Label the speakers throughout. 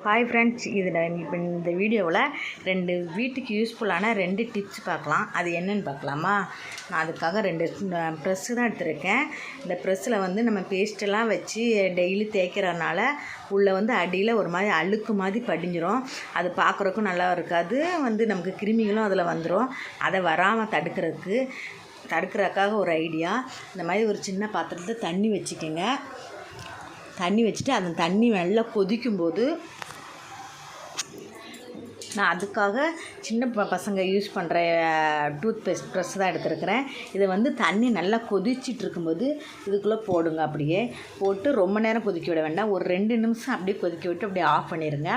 Speaker 1: Hi friends, இதில் இப்போ இந்த வீடியோவில் 2 வீட்டுக்கு யூஸ்ஃபுல்லான 2 டிப்ஸ் பார்க்கலாம். அது என்னென்னு பார்க்கலாமா? நான் அதுக்காக 2 ப்ரெஸ்ஸு தான் எடுத்துருக்கேன். இந்த ப்ரெஸ்ஸில் வந்து நம்ம பேஸ்ட்டெல்லாம் வச்சு டெய்லி தேய்க்கிறனால உள்ளே வந்து அடியில் ஒரு மாதிரி அழுக்கு மாதிரி படிஞ்சிரும். அது பார்க்குறக்கும் நல்லா இருக்காது. நமக்கு கிருமிகளும் அதில் வந்துடும். அதை வராமல் தடுக்கிறதுக்காக ஒரு ஐடியா. இந்த மாதிரி ஒரு சின்ன பாத்திரத்தில் தண்ணி வச்சுக்கோங்க. தண்ணி வச்சுட்டு அந்த தண்ணி நல்லா கொதிக்கும்போது, நான் அதுக்காக சின்ன பசங்க யூஸ் பண்ணுற டூத் பேஸ்ட் ப்ரெஸ் தான் எடுத்துருக்கிறேன். இதை தண்ணி நல்லா கொதிச்சிட்டு இருக்கும்போது இதுக்குள்ளே போடுங்க. அப்படியே போட்டு ரொம்ப நேரம் கொதிக்க விட வேண்டாம். ஒரு 2 நிமிஷம் அப்படியே கொதிக்க விட்டு அப்படியே ஆஃப் பண்ணிடுங்க.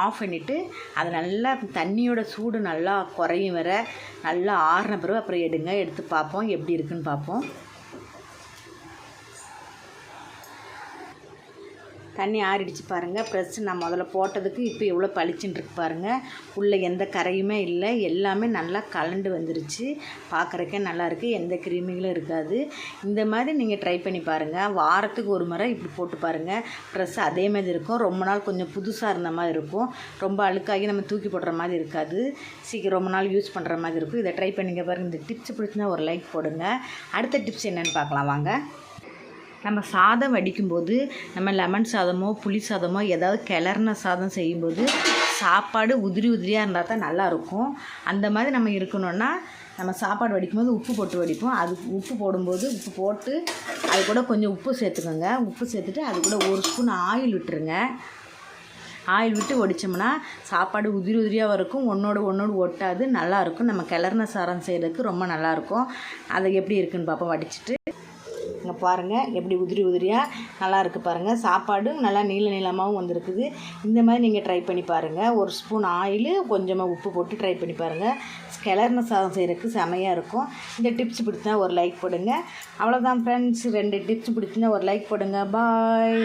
Speaker 1: ஆஃப் பண்ணிவிட்டு அது நல்லா தண்ணியோட சூடு நல்லா குறையும் வர நல்லா ஆறின பிறகு அப்புறம் எடுத்து பார்ப்போம் எப்படி இருக்குன்னு பார்ப்போம். தண்ணி ஆறிடுச்சு பாருங்கள். ப்ரெஸ் நான் முதல்ல போட்டதுக்கு இப்போ எவ்வளோ பளிச்சுன்னு இருக்கு பாருங்கள். உள்ளே எந்த கரையுமே இல்லை. எல்லாமே நல்லா கலண்டு வந்துருச்சு. பார்க்குறக்கே நல்லாயிருக்கு. எந்த கிருமிகளும் இருக்காது. இந்த மாதிரி நீங்கள் ட்ரை பண்ணி பாருங்கள். வாரத்துக்கு ஒரு முறை இப்படி போட்டு பாருங்கள். ப்ரெஸ் அதே மாதிரி இருக்கும். ரொம்ப நாள் கொஞ்சம் புதுசாக இருந்த மாதிரி இருக்கும். ரொம்ப அழுக்காகி நம்ம தூக்கி போடுற மாதிரி இருக்காது. சீக்கிரம் ரொம்ப நாள் யூஸ் பண்ணுற மாதிரி இருக்கும். இதை ட்ரை பண்ணிங்க பாருங்கள். இந்த டிப்ஸ் பிடிச்சினா ஒரு லைக் போடுங்க. அடுத்த டிப்ஸ் என்னென்னு பார்க்கலாம் வாங்க. நம்ம சாதம் வடிக்கும்போது, நம்ம லெமன் சாதமோ புளி சாதமோ ஏதாவது கிளறின சாதம் செய்யும்போது சாப்பாடு உதிரியாக இருந்தால் தான் நல்லாயிருக்கும். அந்த மாதிரி நம்ம இருக்கணும்னா நம்ம சாப்பாடு வடிக்கும்போது உப்பு போட்டு வடிப்போம். அது உப்பு போடும்போது உப்பு போட்டு அது கூட கொஞ்சம் உப்பு சேர்த்துக்கோங்க. உப்பு சேர்த்துட்டு அது கூட 1 ஸ்பூன் ஆயில் விட்டுருங்க. ஆயில் விட்டு ஒடித்தோம்னா சாப்பாடு உதிரியாக இருக்கும். ஒன்றோடு ஒட்டாது, நல்லாயிருக்கும். நம்ம கிளறின சாதம் செய்கிறதுக்கு ரொம்ப நல்லாயிருக்கும். அதை எப்படி இருக்குதுன்னு பார்ப்போம் வடிச்சிட்டு. இங்கே பாருங்கள் எப்படி உதிரியாக நல்லா இருக்குது பாருங்கள். சாப்பாடு நல்லா நீளமாகவும் வந்திருக்குது. இந்த மாதிரி நீங்கள் ட்ரை பண்ணி பாருங்கள். 1 ஸ்பூன் ஆயில் கொஞ்சமாக உப்பு போட்டு ட்ரை பண்ணி பாருங்கள். கிளறின சாதம் செய்கிறதுக்கு செமையாக இருக்கும். இந்த டிப்ஸ் பிடிச்சினா ஒரு லைக் போடுங்க. அவ்வளோதான் ஃப்ரெண்ட்ஸ். 2 டிப்ஸ் பிடிச்சினா ஒரு லைக் போடுங்க. பாய்.